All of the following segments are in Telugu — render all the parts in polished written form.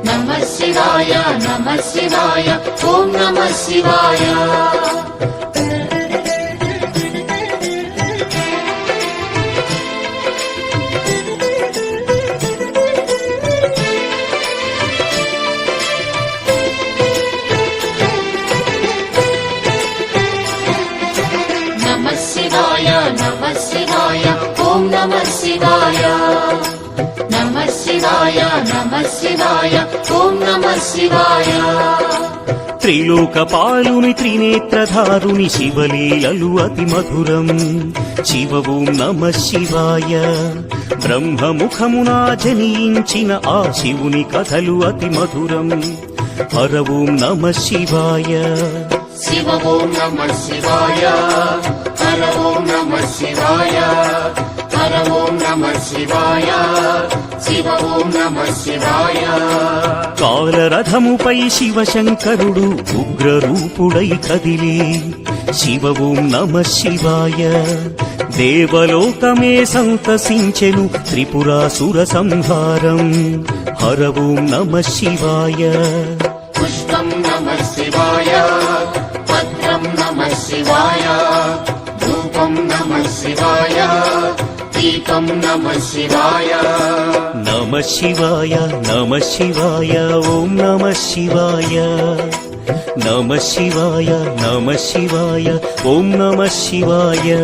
నమః శివాయ నమః శివాయ ఓం నమః శివాయ. నమః శివాయ నమః శివాయ ఓం నమః శివాయ. నమః శివాయ నమః శివాయ ఓం నమః శివాయ. త్రిలోకపాలుని త్రినేత్రధారుని శివలీలలు అతి మధురం. శివ ఓం నమః శివాయ. బ్రహ్మముఖమున జనించిన ఆ శివుని కథలు అతి మధురం. హర ఓం నమః శివాయ. శివ ఓం నమః శివాయ. హర ఓం నమః శివాయ. హర ఓం నమః శివాయ. శివ ఓం నమః శివాయ. కాలరథముపై శివశంకరుడు ఉగ్రరూపుడై కదిలి శివ ఓం నమః శివాయ. దేవలోకమే సంతసించెను త్రిపురాసుర సంహారం. హర ఓం నమః శివాయ. పుష్పం నమః శివాయ. పత్రం నమః శివాయ. ధూపం నమః శివాయ. దీపం నమః శివాయ. నమః శివాయ నమః శివాయ ఓం నమః శివాయ. నమః శివాయ నమః శివాయ ఓం నమః శివాయ.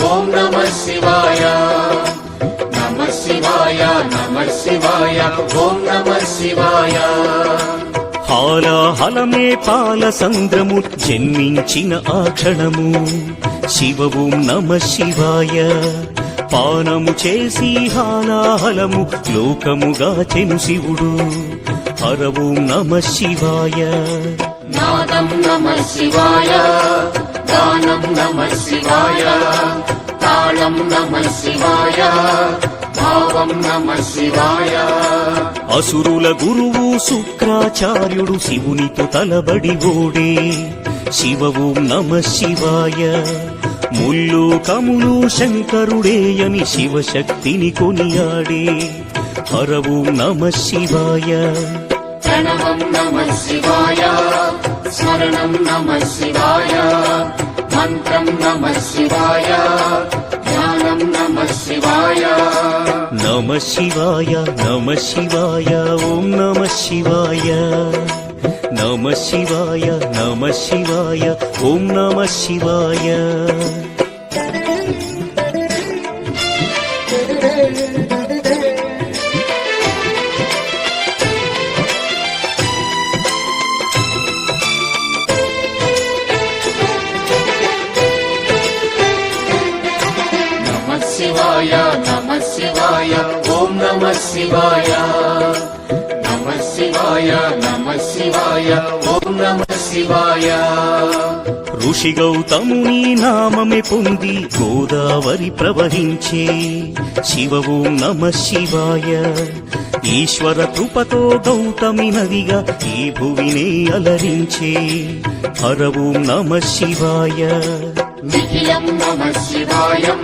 ఓం నమః శివాయ. నమః శివాయ నమః శివాయ ఓం నమః శివాయ. హాలాహలమే పాల సంద్రము జన్మించిన ఆ క్షణము. శివ ఓం నమః శివాయ. పానము చేసి హాలాహలము లోకముగా చెను శివుడు. హర ఓం నమః శివాయ. నాదం నమః శివాయ. గానం నమః శివాయ. తాళం నమః శివాయ. భావం నమః శివాయ. అసురుల గురువు శుక్రాచార్యుడు శివునితో తలబడి ఓడే. శివ ఓం నమః శివాయ. ముల్లోకములు శంకరుడేయని శివశక్తిని కొనియాడే. హర ఓం నమః శివాయ. ప్రణవం నమః శివాయ. స్మరణం నమః శివాయ. మంత్రం నమః శివాయ. ధ్యానం నమః శివాయ. నమః శివాయ నమః శివాయ ఓం నమః శివాయ. నమః శివాయ నమః శివాయ ఓం నమః శివాయ. నమః శివాయ ఓం నమః శివాయ. నమః శివాయ నమః శివాయ ఓం నమః శివాయ. ఋషి గౌతముని నామమే పొంది గోదావరి ప్రవహించే. శివ ఓం నమః శివాయ. ఈశ్వర కృపతో గౌతమి నదిగా ఈ భువినే అలరించే. హర ఓం నమః శివాయ. నిఖిలం నమః శివాయం.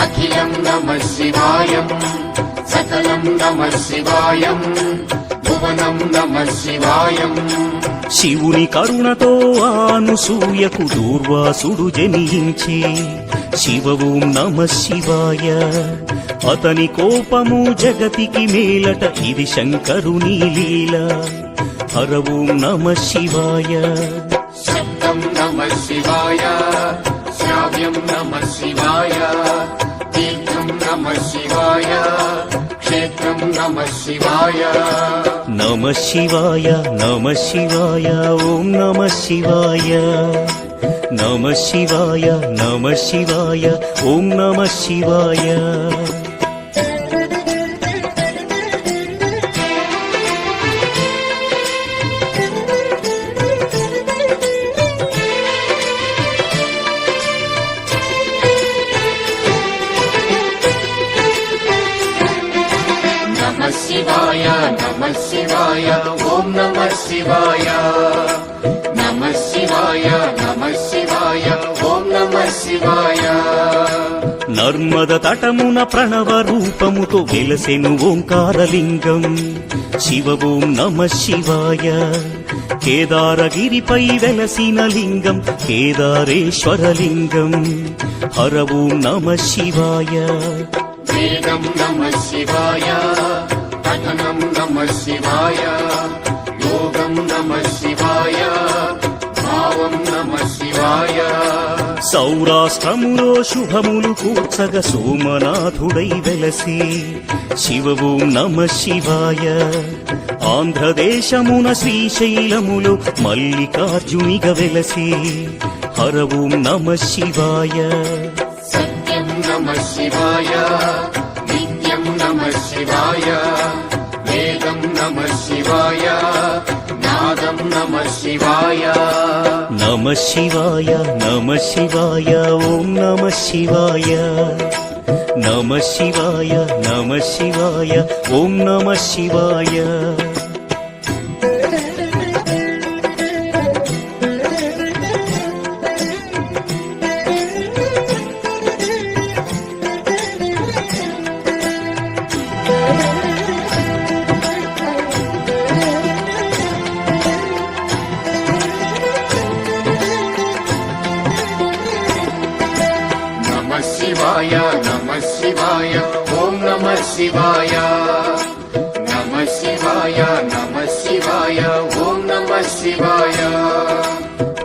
అఖిలం నమః శివాయం. సకలం నమః శివాయం. భువనం నమః శివాయం. శివుని కరుణతో అనసూయకు దూర్వాసుడు జనించే. శివ ఓం నమః శివాయ. అతని కోపము జగతికి మేలట ఇది శంకరుని లీల. హర ఓం నమః శివాయ. శబ్దం నమః శివాయ. శ్రావ్యం నమః శివాయ. తీర్థం నమః శివాయ. క్షేత్రం నమః శివాయ. నమః శివాయ నమః శివాయ ఓం నమః శివాయ. నమః శివాయ నమః శివాయ ఓం నమః శివాయ. శివాయ నమః శివాయ నమః శివాయ ఓం నమః శివాయ నర్మద తటమున ప్రణవ రూపముతో వెలసెను ఓంకారలింగం శివ ఓం నమః శివాయ కేదారగిరిపై వెలసిన లింగం కేదారేశ్వరలింగం హర ఓం నమః శివాయ వేదం నమః శివాయ పఠనం నమః శివాయ యోగం నమః శివాయ భావం నమః శివాయ సౌరాష్ట్రములో శుభములు కూర్చగ సోమనాథుడై వెలసి శివ ఓం నమః శివాయ ఆంధ్రదేశమున శ్రీశైలములో మల్లికార్జునిగ వెలసి హర ఓం నమః శివాయ సత్యం నమః శివాయ నిత్యం నమః శివాయ వేదం నమః శివాయ నాదం నమః శివాయ నమః శివాయ నమః శివాయ ఓం నమః శివాయ నమః శివాయ నమః శివాయ ఓం నమః శివాయ నమః శివాయ నమః శివాయ ఓం నమః శివాయ నమః శివాయ నమః శివాయ ఓం నమః శివాయ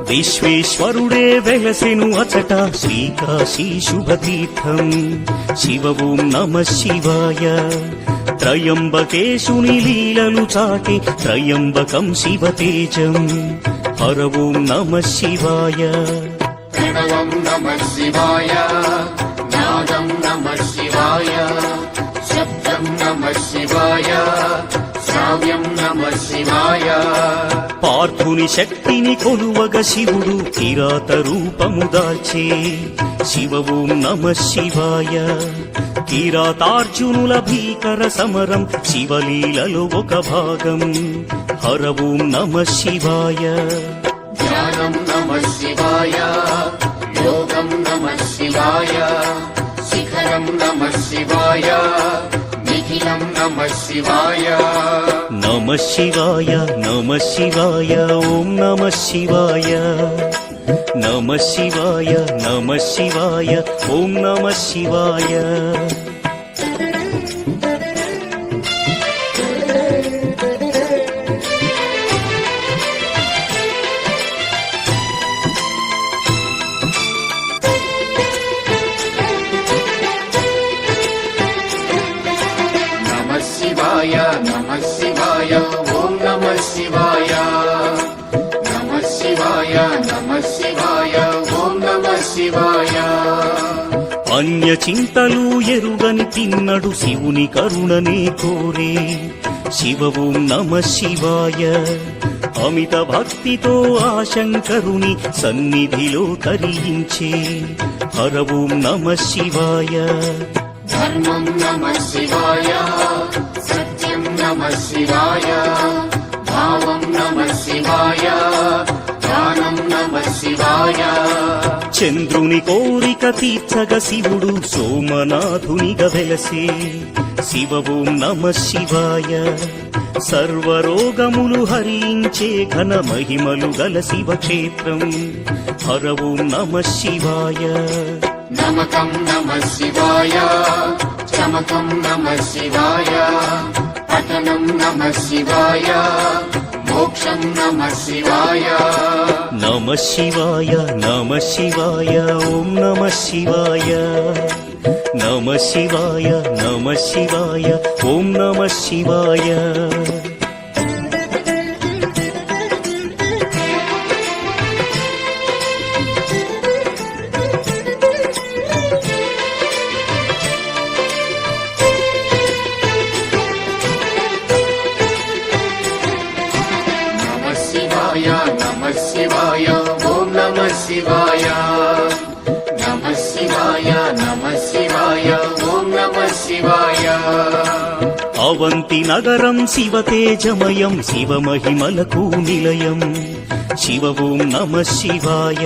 విశ్వేశ్వరుడే వెలసెను అచట శ్రీకాశీ శుభతీర్థం శివ ఓం నమః శివాయ త్రయంబకేశుని లీలలు చాటి త్రయంబకం శివతేజం హర ఓం నమః శివాయ ప్రణవం నమః శివాయ నాదం నమః శివాయ శబ్దం నమః శివాయ శ్రావ్యం నమః శివాయ పార్థుని శక్తిని కొలువగ శివుడు కిరాత రూపము దాల్చే శివ ఓం నమః శివాయ కిరాతార్జునుల భీకర సమరం శివలీలలో ఒక భాగం హర ఓం నమః శివాయ ధ్యానం నమః శివాయ యోగం నమః శివాయ శిఖరం నమః శివాయ నిఖిలం నమః శివాయ నమః శివాయ నమః శివాయ ఓం నమః శివాయ నమః శివాయ నమః శివాయ ఓం నమః శివాయ నమః శివాయ నమః శివాయ ఓం నమః శివాయ నమః శివాయ నమః శివాయ ఓం నమః శివాయ అన్య చింతలు ఎరుగని తిన్నడు శివుని కరుణనే కోరే శివ ఓం నమః శివాయ అమిత భక్తితో ఆ శంకరుని సన్నిధిలో తరించే హర ఓం నమః శివాయ ధర్మం నమః శివాయ సత్యం నమః శివాయ భావం నమః శివాయ జ్ఞానం నమః శివాయ చంద్రుని కోరిక తీర్చగ శివుడు సోమనాథునిగా వెలసే శివ ఓం నమః శివాయ సర్వరోగములు హరించే ఘన మహిమలు గల శివక్షేత్రం హర ఓం నమః శివాయ నమకం నమః శివాయ చమకం నమః శివాయ పఠనం నమః శివాయ మోక్షం నమః శివాయ నమః శివాయ నమః శివాయ ఓం నమః శివాయ నమః శివాయ నమః శివాయ ఓం నమః శివాయ నమః శివాయ నమః శివాయ ఓం నమః శివాయ నమః శివాయ నమః శివాయ ఓం నమః శివాయ అవంతి నగరం శివతేజమయం శివమహిమలకు నిలయం శివ ఓం నమః శివాయ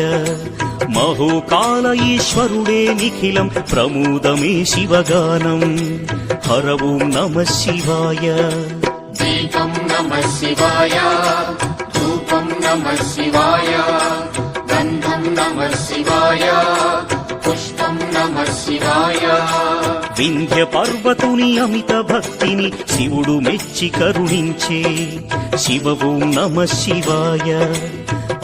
మహోకాల ఈశ్వరుడే నిఖిలం ప్రమోదమే శివగానం హర ఓం నమః శివాయ దీపం నమః శివాయ ధూపం నమః శివాయ గంధం నమః శివాయ పుష్పం నమః శివాయ వింధ్య పర్వతుని అమిత భక్తిని శివుడు మెచ్చి కరుణించే శివ ఓం నమః శివాయ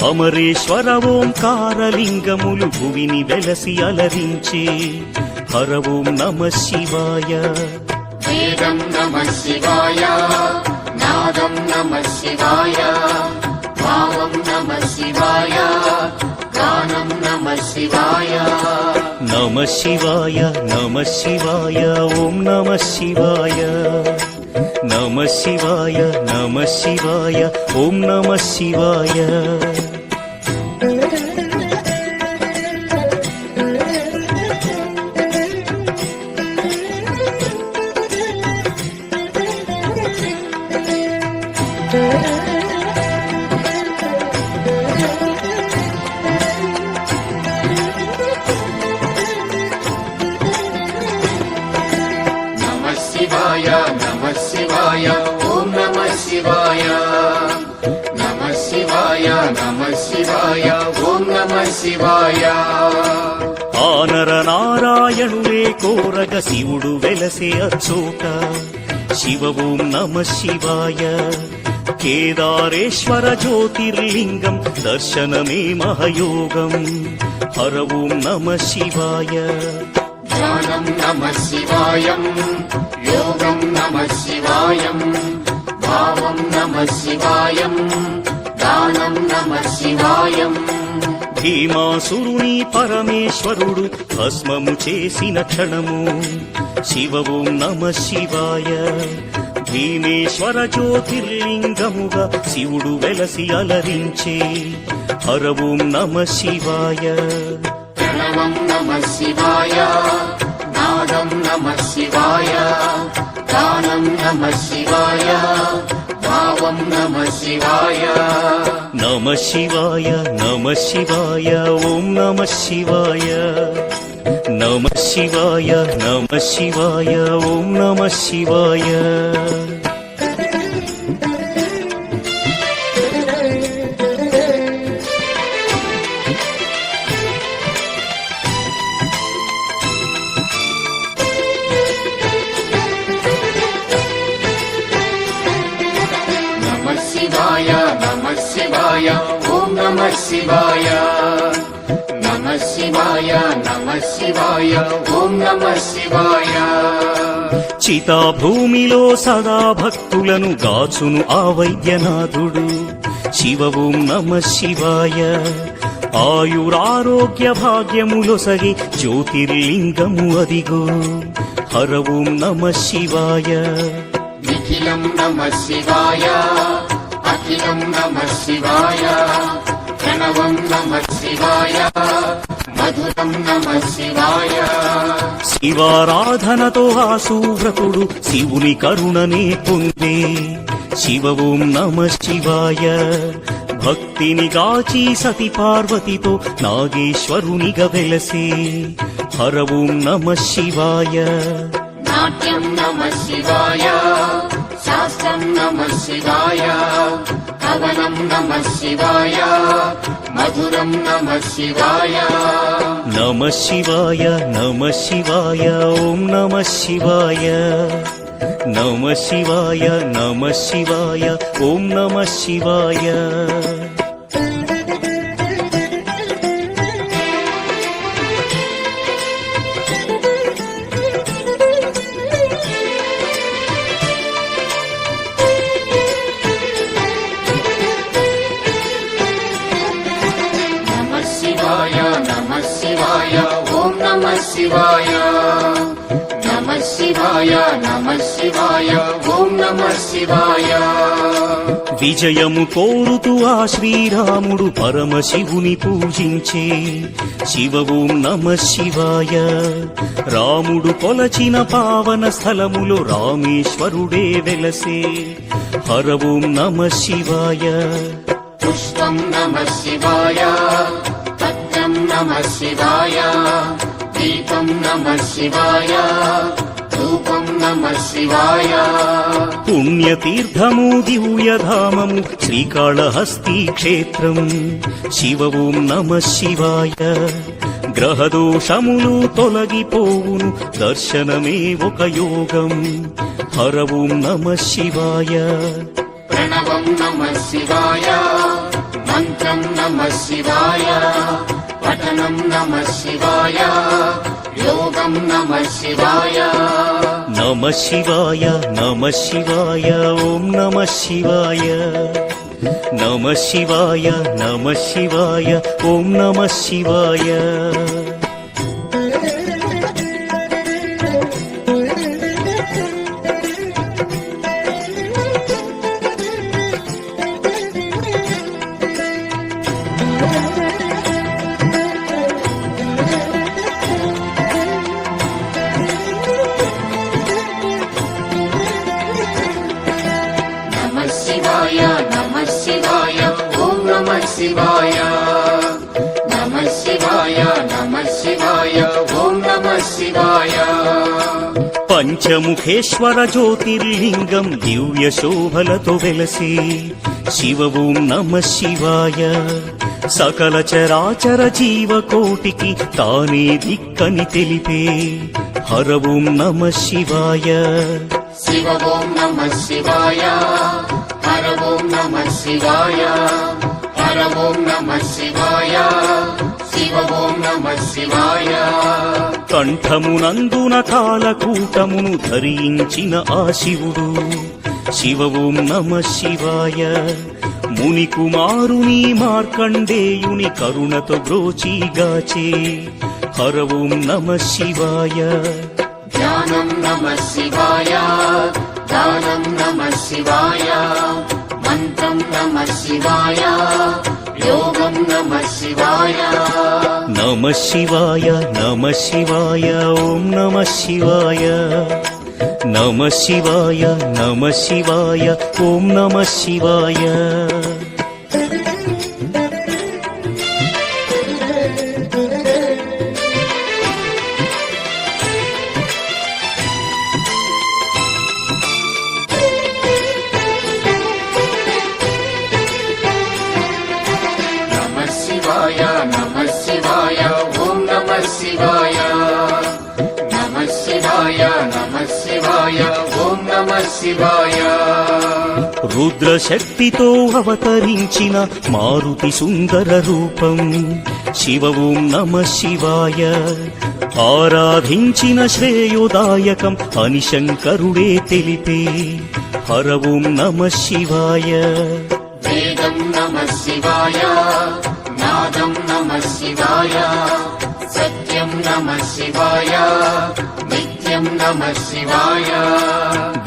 అమరేశ్వర ఓంకారలింగములు భువిని వెలసి అలరించే హర ఓం నమః శివాయ వేదం నమః శివాయ నాదం నమః శివాయ భావం నమః శివాయ గానం నమః శివాయ నమః శివాయ నమః శివాయ ఓం నమః శివాయ నమః శివాయ నమః శివాయ ఓం నమః శివాయ నమః శివాయ నమః శివాయ ఓం నమః శివాయ నమః శివాయ నమః శివాయ ఓం నమః శివాయ ఆనర నారాయణులే కోరగ శివుడు వెలసే అచ్చోట శివ ఓం నమః శివాయ కేదారేశ్వర జ్యోతిర్లింగం దర్శనమే మహయోగం హర ఓం నమః శివాయ ధ్యానం నమః శివాయం యోగం నమః శివాయం భావం నమః శివాయం గానం నమః శివాయం భీమాసురుని పరమేశ్వరుడు భస్మము చేసిన క్షణము శివ ఓం నమః శివాయ భీమేశ్వర జ్యోతిర్లింగముగా శివుడు వెలసి అలరించే హర ఓం నమః శివాయ ప్రణవం నమః శివాయ నాదం నమః శివాయ గానం నమః శివాయ భావం నమః శివాయ నమః శివాయ నమః శివాయ ఓం నమః శివాయ నమః శివాయ నమః శివాయ ఓం నమః శివాయ నమః శివాయ నమః శివాయ ఓం నమః శివాయ నమః శివాయ నమః శివాయ ఓం నమః శివాయ చితాభూమిలో సదా భక్తులను గాచును ఆ వైద్యనాథుడు శివ ఓం నమః శివాయ ఆయురారోగ్య భాగ్యములొసగి జ్యోతిర్లింగము అదిగో హర ఓం నమః శివాయ నిఖిలం నమః శివాయ అఖిలం నమః శివాయ ప్రణవం నమః శివాయ మధురం నమః శివాయ శివారాధనతో ఆ సువ్రతుడు శివుని కరుణనే పొందే శివ ఓం నమః శివాయ భక్తిని గాచి సతి పార్వతితో నాగేశ్వరునిగా వెలసే హర ఓం నమః శివాయ నాట్యం నమః శివాయ శాస్త్రం నమః శివాయ కవనం నమః శివాయ మధురం నమః శివాయ నమః శివాయ నమః శివాయ ఓం నమః శివాయ నమః శివాయ నమః శివాయ ఓం నమః శివాయ నమః శివాయ నమః శివాయ ఓం నమః శివాయ నమః శివాయ నమః శివాయ ఓం నమః శివాయ విజయము కోరుతూ ఆ శ్రీరాముడు పరమశివుని పూజించే శివ ఓం నమః శివాయ. రాముడు కొలచిన పావన స్థలములో రామేశ్వరుడే వెలసే హర ఓం నమః శివాయ. పుష్పం నమః శివాయ పత్రం నమః శివాయ దీపం నమః శివాయ ధూపం నమః శివాయ. పుణ్యతీర్థము దివ్యధామము శ్రీకాళహస్తి క్షేత్రం శివ ఓం నమః శివాయ. గ్రహదోషములు తొలగిపోవును దర్శనమే ఒక యోగం హర ఓం నమః శివాయ. ప్రణవం నమః శివాయ మంత్రం నమః శివాయ పఠనం నమః శివాయ యోగం నమః శివాయ. నమః శివాయ నమః శివాయ ఓం నమః శివాయ. నమః శివాయ నమః శివాయ ఓం నమః శివాయ. నమః శివాయ నమః శివాయ ఓం నమః శివాయ. నమః శివాయ నమః శివాయ ఓం నమః శివాయ. పంచముఖేశ్వర జ్యోతిర్లింగం దివ్య శోభలతో వెలసి శివ ఓం నమః శివాయ. సకల చరాచర జీవకోటికి తానే దిక్కని తెలిపే హర ఓం నమః శివాయ. శివ ఓం నమః శివాయ హర ఓం నమః శివాయ హర ఓం నమః శివాయ శివ ఓం నమః శివాయ. కంఠమునందున కాలకూటమును ధరించిన ఆ శివుడు శివ ఓం నమః శివాయ. ముని కుమారుని మార్కండేయుని కరుణతో బ్రోచిగాచే హర ఓం నమః శివాయ. ధ్యానం నమః శివాయ దానం నమః శివాయ మంత్రం నమః శివాయ యోగం నమః శివాయ. నమః శివాయ నమః శివాయ ఓం నమః శివాయ. నమః శివాయ నమః శివాయ ఓం నమః శివాయ. నమః శివాయ నమః శివాయ ఓం నమః శివాయ. నమః శివాయ నమః శివాయ ఓం నమః శివాయ. రుద్రశక్తితో అవతరించిన మారుతి సుందర రూపం శివ ఓం నమః శివాయ. ఆరాధించిన శ్రేయోదాయకం అని శంకరుడే తెలిపే హర ఓం నమః శివాయ. వేదం నమః శివాయ నాదం నమః శివాయ సత్యం నమః శివాయ నిత్యం నమః శివాయ.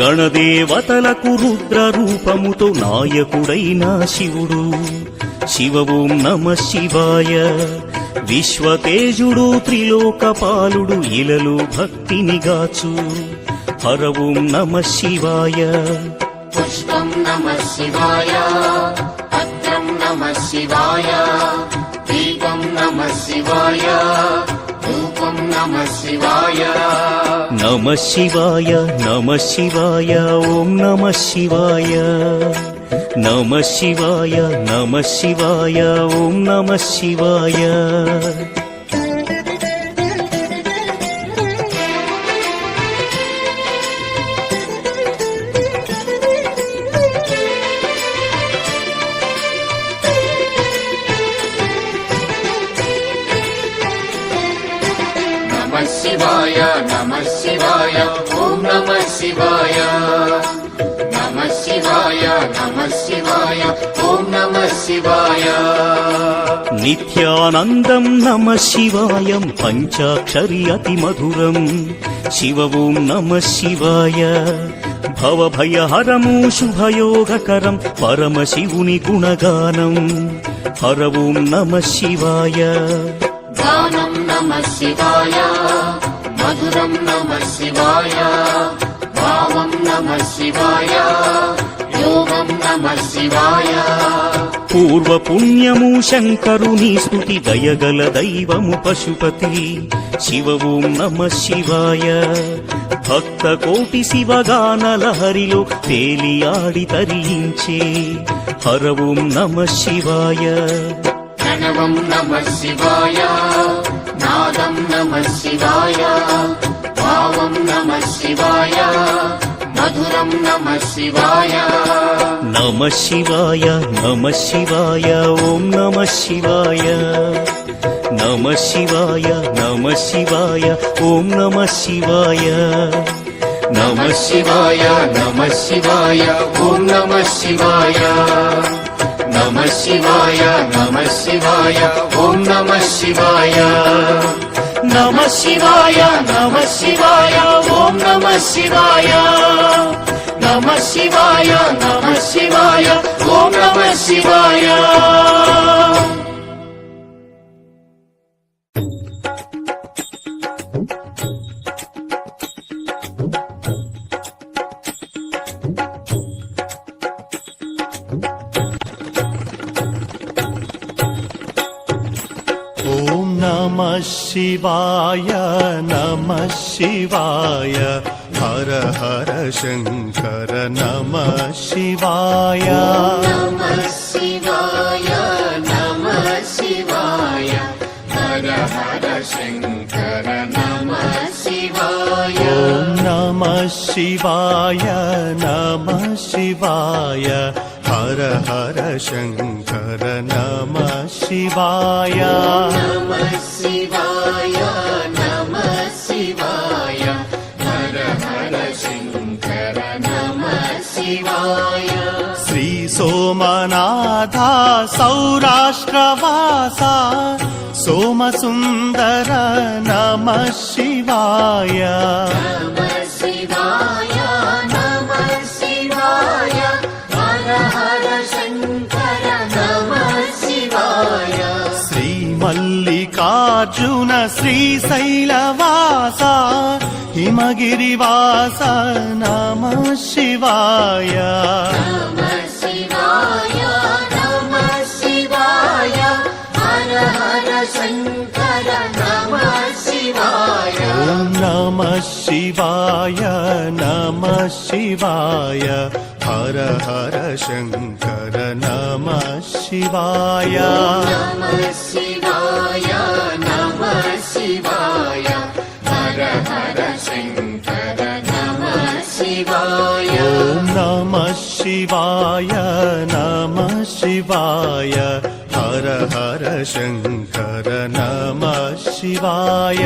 గణదేవతలకు రుద్ర రూపముతో నాయకుడైన శివుడు శివ ఓం నమః శివాయ. విశ్వతేజుడు త్రిలోకపాలుడు ఇలలో భక్తిని గాచు హర ఓం నమః శివాయ. పుష్పం నమః శివాయ పత్రం నమః శివాయ దీపం నమః శివాయ ధూపం నమః శివాయ. నమః శివాయ నమః శివాయ ఓం నమః శివాయ. నమః శివాయ నమః శివాయ ఓం నమః శివాయ. నమః శివాయ నమః శివాయ ఓం నమః శివాయ. నమః శివాయ నమః శివాయ ఓం నమః నమః శివాయ నిత్యానందం నమః శివాయం పంచాక్షరి అతి మధురం శివ ఓం నమః శివాయ భవభయహరము శుభయోగకరం పరమశివుని గుణగానం హర ఓం నమః శివాయ గానం నమః శివాయ మధురం నమః శివాయ భావం నమః శివాయ యోగం నమః శివాయ పూర్వ పుణ్యము శంకరుని స్తుతి దయగల దైవము పశుపతి శివ ఓం నమః శివాయ భక్త కోటి శివగాన లహరిలో తేలియాడి తరించే హర ఓం నమః శివాయ ప్రణవం నమః శివాయ నాదం నమః శివాయ భావం నమః శివాయ మధురం నమః శివాయ నమః శివాయ నమః శివాయ ఓం నమః శివాయ నమః శివాయ నమః శివాయ ఓం నమః శివాయ నమః శివాయ నమః శివాయ ఓం నమః శివాయ నమః శివాయ నమః శివాయ ఓం నమః శివాయ నమః శివాయ నమః శివాయ ఓం నమః శివాయ నమః శివాయ నమః శివాయ ఓం నమః శివాయ ఓం నమః శివాయ నమః శివాయ హర హర శంకర నమః శివాయ నమః శివాయ నమః శివాయ హర హర శంకర నమః శివాయ ఓం నమః శివాయ నమః శివాయ హర హర శంకర నమః శివాయ నమః శివాయ నమః శివాయ హర హర శంకర నమః శివాయ శ్రీ సోమనాథ సౌరాష్ట్రవాస సోమసుందర నమః శివాయ నమః శివాయ నమః శివాయ హర హర శంకర నమః శివాయ శ్రీ మల్లికార్జున శ్రీశైలవాస హిమగిరివాస నమః శివాయ నమః శివాయ నమః శివాయ హర హర శంకర నమః శివాయ ఓం నమః శివాయ నమః శివాయ హర హర శంకర నమః శివాయ నమః శివాయ నమః శివాయ హర హర శంకర నమః శివాయ ఓం నమః శివాయ నమః శివాయ హర హర శంకర నమః శివాయ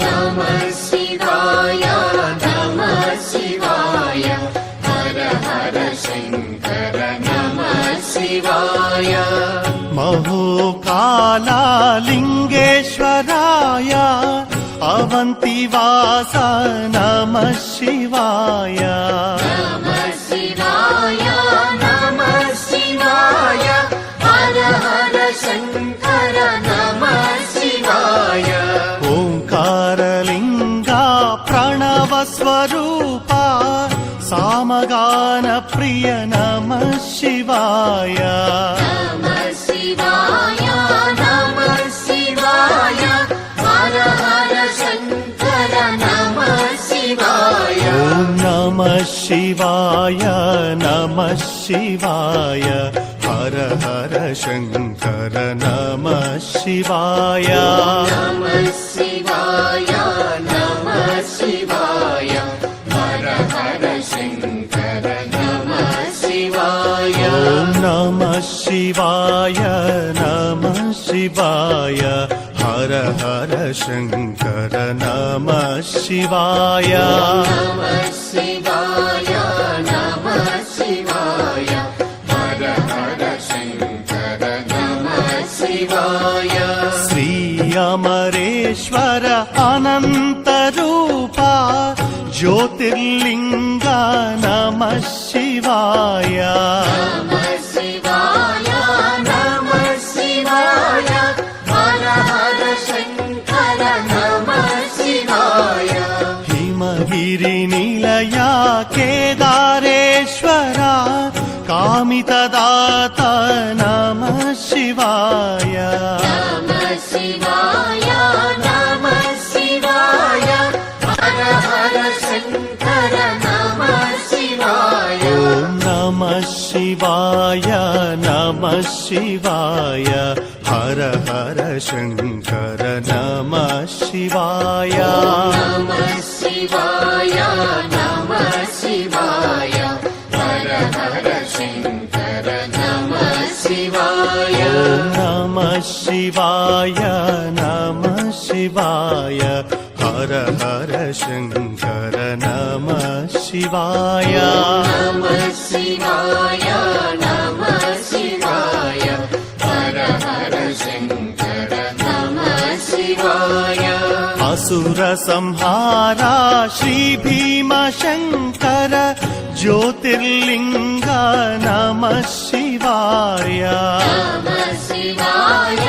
నమః శివాయ నమః శివాయ హర హర శంకర నమః శివాయ మహోకాళలింగేశ్వరాయ అవంతివాస నమః శివాయ నమః శివాయ నమః శివాయ హర హర శంకర నమః శివాయ ఓంకారలింగా ప్రణవ స్వరూప సామగాన ప్రియ నమః శివాయ నమః శివాయ నమః శివాయ హర హర శంకర నమః శివాయ ఓం నమః శివాయ నమః శివాయ హర హర శంకర నమః శివాయ నమః శివాయ నమః శివాయ హర హర శంకర నమః శివాయ ఓం నమః శివాయ నమః శివాయ హర హర శంకర నమః శివాయ నమః శివాయ నమః శివాయ హర హర శంకర శివాయ శ్రీ అమరేశ్వర అనంత రూప జ్యోతిర్లింగ నమః శివాయ నమః శివాయ నమః శివాయ హర హర శంకర నమః శివాయ హిమగిరి నిలయ కేదారేశ్వర కామితదాత నమః శివాయ నమః శివాయ నమః శివాయ హర హర శంకర నమః శివాయ ఓం నమః శివాయ నమః శివాయ హర హర శంకర నమః శివాయ నమః శివాయ నమః శివాయ హర హర శంకర నమః శివాయ ఓం నమః శివాయ నమః శివాయ హర హర శంకర నమః శివాయ నమః శివాయ నమః శివాయ హర హర శంకర నమః శివాయ అసుర సంహార శ్రీ భీమ శంకర జ్యోతిర్లింగ నమః శివాయ నమః శివాయ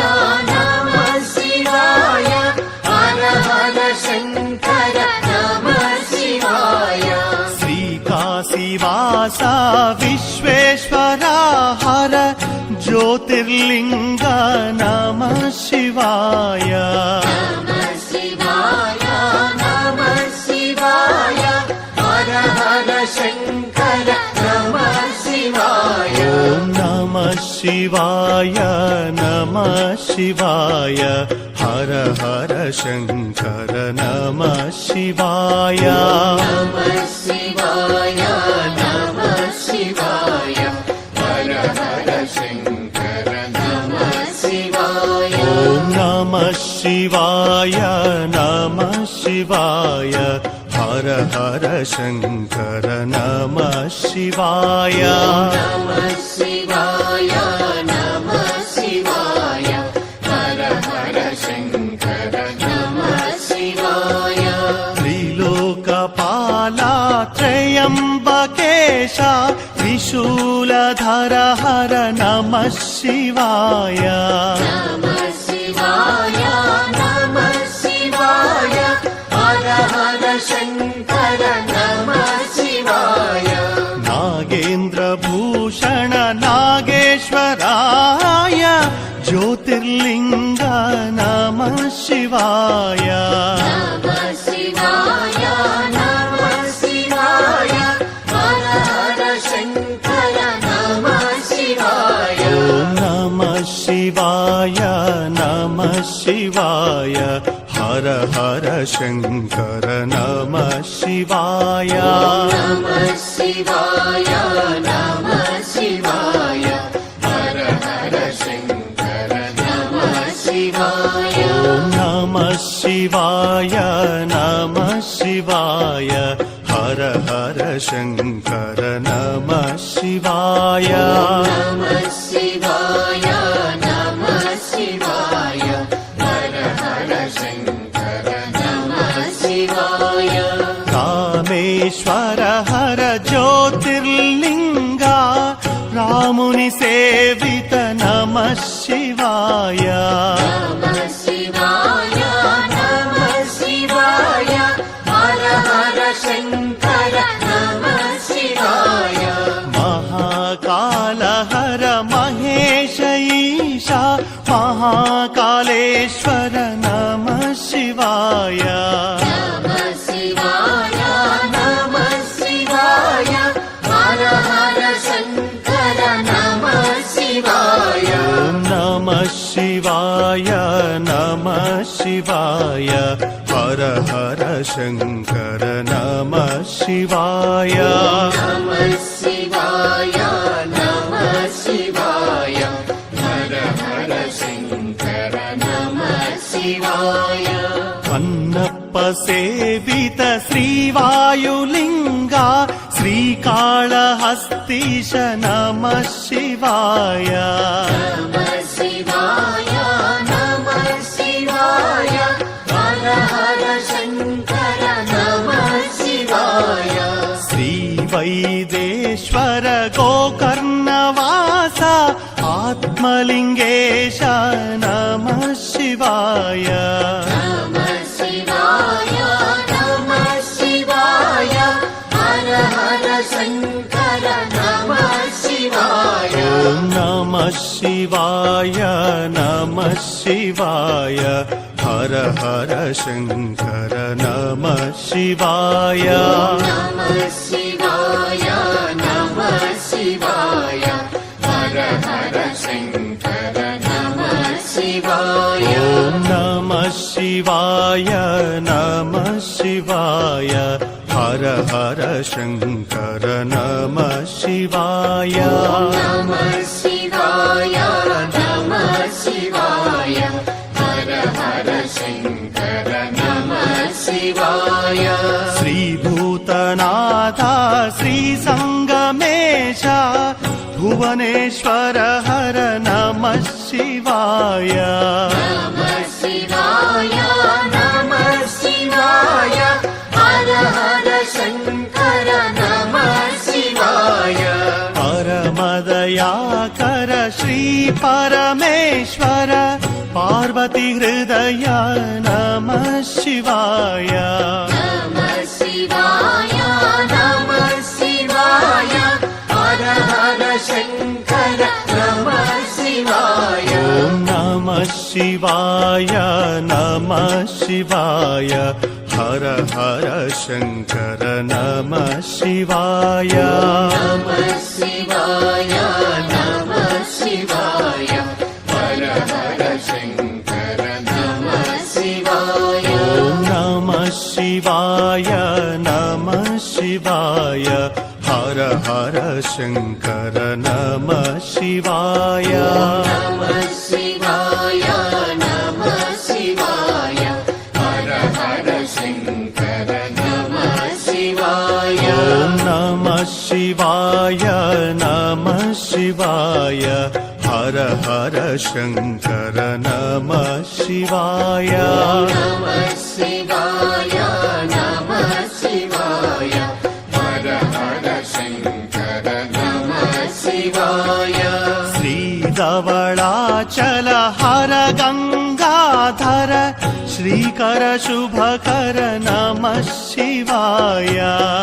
నమః శివాయ హర హర శంకర నమః శివాయ శ్రీకాశీవాస విశ్వేశ్వర హర జ్యోతిర్లింగ నమః శివాయ నమః శివాయ నమః శివాయ హర హర శంకర నమః శివాయ ఓం నమః శివాయ నమః శివాయ హర హర శంకర నమః శివాయ నమః శివాయ నమః శివాయ హర హర శంకర నమః శివాయ ఓం నమః శివాయ నమః శివాయ హర హర శంకర నమః శివాయ నమః శివాయ నమః శివాయ హర హర శంకర నమః శివాయ త్రిలోకపాల త్రయంబకేశ త్రిశూలధర హర నమః శివాయ నమః శివాయ నమః శివాయ హర హర శంకర నమః శివాయ నాగేంద్రభూషణ నాగేశ్వరాయ జ్యోతిర్లింగ నమః శివాయ నమః శివాయ నమః శివాయ హర హర శంకర నమః శివాయ ఓం నమః శివాయ నమః శివాయ హర హర శంకర నమః శివాయ నమః శివాయ నమః శివాయ హర హర శంకర నమః శివాయ ఓం నమః శివాయ నమః శివాయ హర హర శంకర నమః శివాయ నమః శివాయ నమః శివాయ హర హర శంకర నమః శివాయ కామేశ్వర హర జ్యోతిర్లింగ రాముని సేవిత నమః శివాయ నమః శివాయ నమః శివాయ హర హర శంకర నమః శివాయ మహాకాల హర మహేశ ఈశ మహాకాళేశ్వర నమః శివాయ నమః శివాయ నమః శివాయ హర హర శంకర నమః శివాయ ఓం నమః శివాయ నమః శివాయ హర హర శంకర నమః శివాయ నమః శివాయ నమః శివాయ హర హర శంకర నమః శివాయ అన్నప్ప సేవిత శ్రీవాయులింగ श्रीकाళहस्तीश नमः शिवाय नमः शिवाय नमः शिवाय हर हर शङ्कर नमः शिवाय श्रीवैदेश्वर गोकर्णवास आत्मलिङ्गेश नमः शिवाय नमः शिवाय नमः शिवाय हर हर शङ्कर नमः शिवाय ॐ नमः शिवाय नमः शिवाय हर हर शङ्कर नमः शिवाय नमः शिवाय नमः शिवाय हर हर शङ्कर नमः शिवाय ॐ नमः शिवाय नमः शिवाय हर हर शङ्कर नमः शिवाय नमः शिवाय नमः शिवाय हर हर शङ्कर नमः शिवाय श्रीभूतनाथ श्रीसङ्गमेश भुवनेश्वर हर नमः शिवाय नमः शिवाय नमः शिवाय हर हर शङ्कर नमः शिवाय परमदयाकर श्री परमेश्वर पार्वती हृदय नमः शिवाय नमः शिवाय नमः शिवाय हर हर शङ्कर नमः शिवाय ॐ नमः शिवाय नमः शिवाय हर हर शङ्कर नमः शिवाय नमः शिवाय नमः शिवाय हर हर शङ्कर नमः शिवाय ॐ नमः शिवाय नमः शिवाय हर हर शङ्कर नमः शिवाय नमः शिवाय नमः शिवाय हर हर शङ्कर नमः शिवाय ॐ नमः शिवाय नमः शिवाय हर हर शङ्कर नमः शिवाय नमः शिवाय नमः शिवाय हर हर शङ्कर नमः शिवाय श्रीधवलाचल हर गङ्गाधर श्रीकर शुभकर नमः शिवाय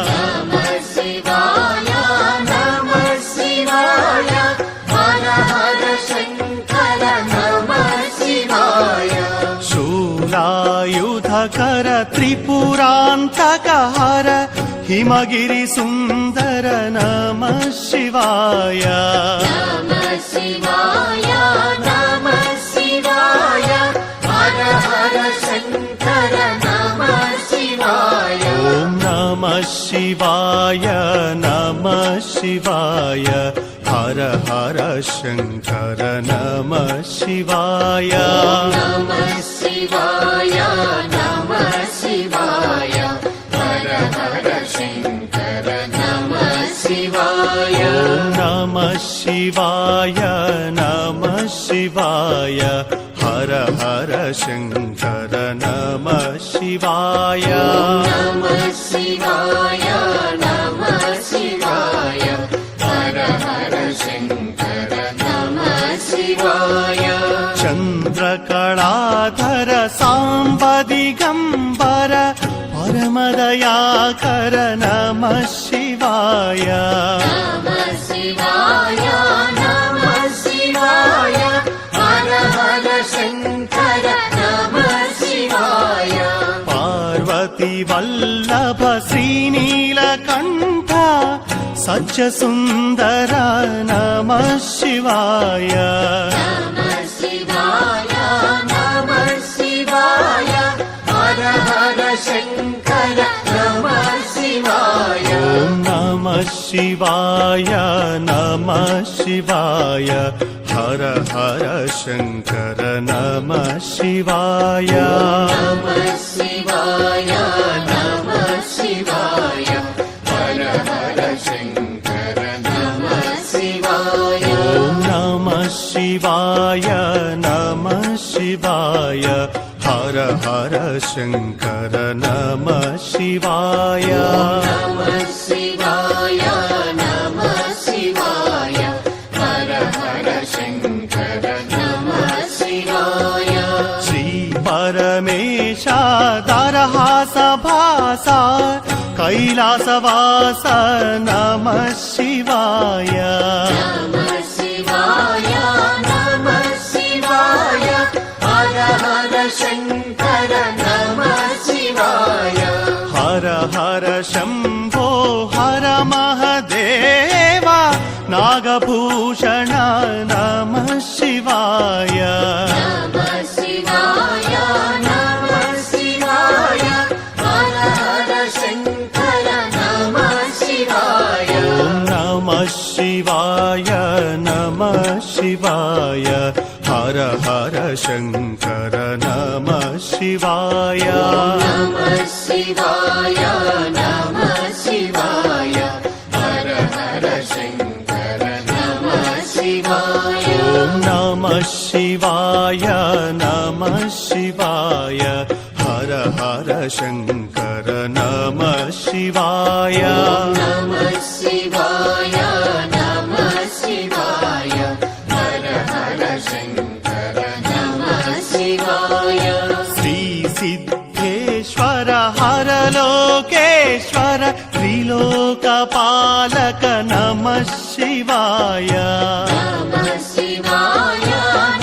नमः शिवाय नमः शिवाय हर हर शङ्कर नमः शिवाय शूलायुधकर त्रिपुरान्तक हर हिमगिरि सुन्दर नमः शिवाय नमः शिवाय नमः शिवाय हर हर शङ्कर नमः शिवाय ॐ नमः शिवाय नमः शिवाय हर हर शङ्कर नमः शिवाय नमः शिवाय नमः शिवाय हर हर शङ्कर नमः शिवाय ॐ नमः शिवाय नमः शिवाय हर हर शङ्कर नमः शिवाय नमः शिवाय नमः शिवाय हर हर शङ्कर नमः शिवाय चन्द्रकलाधर साम्ब दिगम्बर परमदयाकर नमः शिवाय नमः शिवाय नमः शिवाय हर हर शङ्कर नमः शिवाय पार्वती वल्लभ श्रीनीलकण्ठ सच्च सुन्दर नमः शिवाय नमः शिवाय नमः शिवाय हर हर शङ्कर नमः शिवाय ॐ नमः शिवाय नमः शिवाय हर हर शङ्कर नमः शिवाय नमः शिवाय नमः शिवाय हर हर शिवाय नमः शिवाय हर हर शङ्कर नमः शिवाय नमः शिवाय नमः शिवाय हर हर शङ्कर नमः शिवाय श्री परमेशा दरहास भासा कैलासवास नमः शिवाय नमः शिवाय नमः शिवाय हर हर शङ्कर नमः शिवाय हर हर शम्भो हर महदेव नागभूषण नमः शिवाय नमः शिवाय नमः शिवाय हर हर शङ्कर नमः शिवाय नमः शिवाय नमः शिवाय हर हर शङ्कर नमः शिवाय नमः शिवाय नमः शिवाय हर हर शङ्कर नमः शिवाय नमः शिवाय नमः शिवाय हर हर शङ्कर नमः शिवाय नमः शिवाय नमः शिवाय हर हर शङ्कर नमः शिवाय श्री सिद्धेश्वर हर लोकेश्वर त्रिलोकपालक नमः शिवाय नमः शिवाय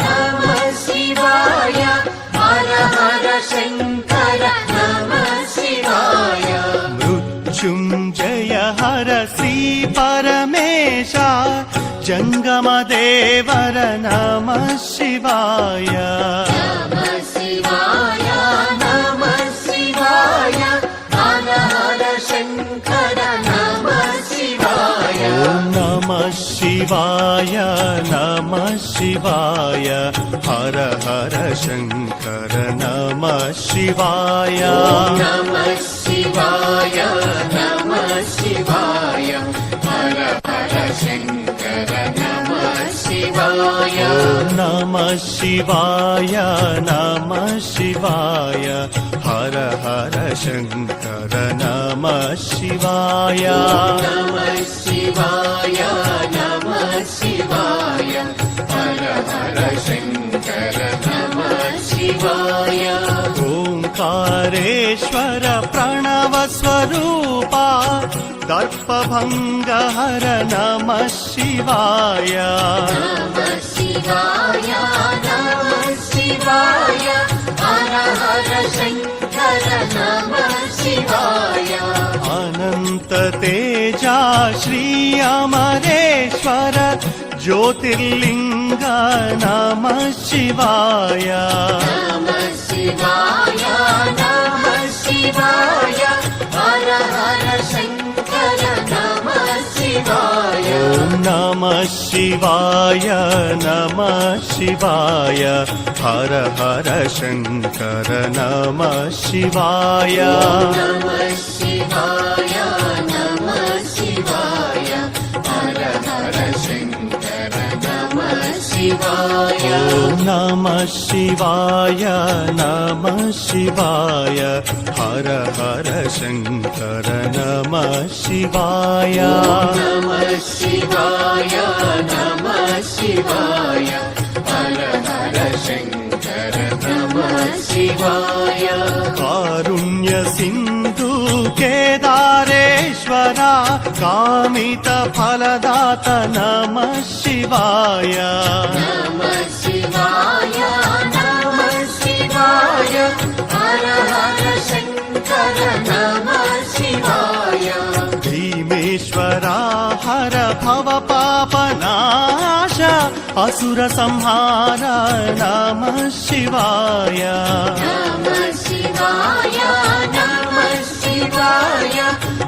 नमः शिवाय हर हर शङ्कर नमः शिवाय मृत्युञ्जय हर श्री परमेशा जङ्गमदेवर नमः शिवाय नमः शिवाय नमः शिवाय हर हर शङ्कर नमः शिवाय नमः शिवाय नमः शिवाय हर हर शङ्कर नमः शिवाय नमः शिवाय नमः शिवाय हर हर शङ्कर नमः शिवाय नमः शिवाय नमः शिवाय हर हर शङ्कर नमः शिवाय नमः शिवाय नमः शिवाय हर हर शङ्कर नमः शिवाय ओङ्कारेश्वर प्रणव स्वरूपा दर्पभङ्ग हर नमः शिवाय नमः शिवाय नमः शिवाय हर हर शङ्कर नमः शिवाय अनन्त तेजा श्री अमरेश्वर ज्योतिर्लिङ्ग नमः शिवाय नमः शिवाय नमः शिवाय हर हर शङ्कर नमः शिवाय नमः शिवाय नमः शिवाय हर हर शङ्कर नमः शिवाय नमः शिवाय नमः शिवाय हर हर शङ्कर नमः शिवाय नमः शिवाय नमः शिवाय हर हर शङ्कर नमः शिवाय नमः शिवाय नमः शिवाय हर हर शङ्कर नमः शिवाय कारुण्य सिन्धु केदारेश्वरा कामित फलदात नमः शिवाय नमः शिवाय नमः शिवाय हर हर शङ्कर नमः शिवाय भीमेश्वरा हर भव पापनाश असुर संहार नमः शिवाय नमः शिवाय नमः शिवाय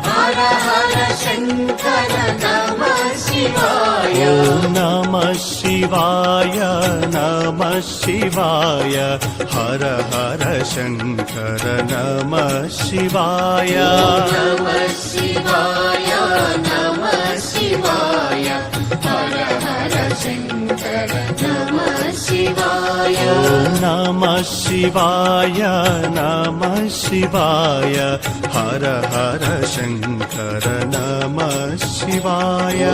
हर हर शङ्कर नमः शिवाय नमः शिवाय नमः शिवाय हर हर शङ्कर नमः शिवाय नमः शिवाय नमः शिवाय हर हर शङ्कर नमः शिवाय नमः शिवाय नमः शिवाय हर हर शङ्कर नमः शिवाय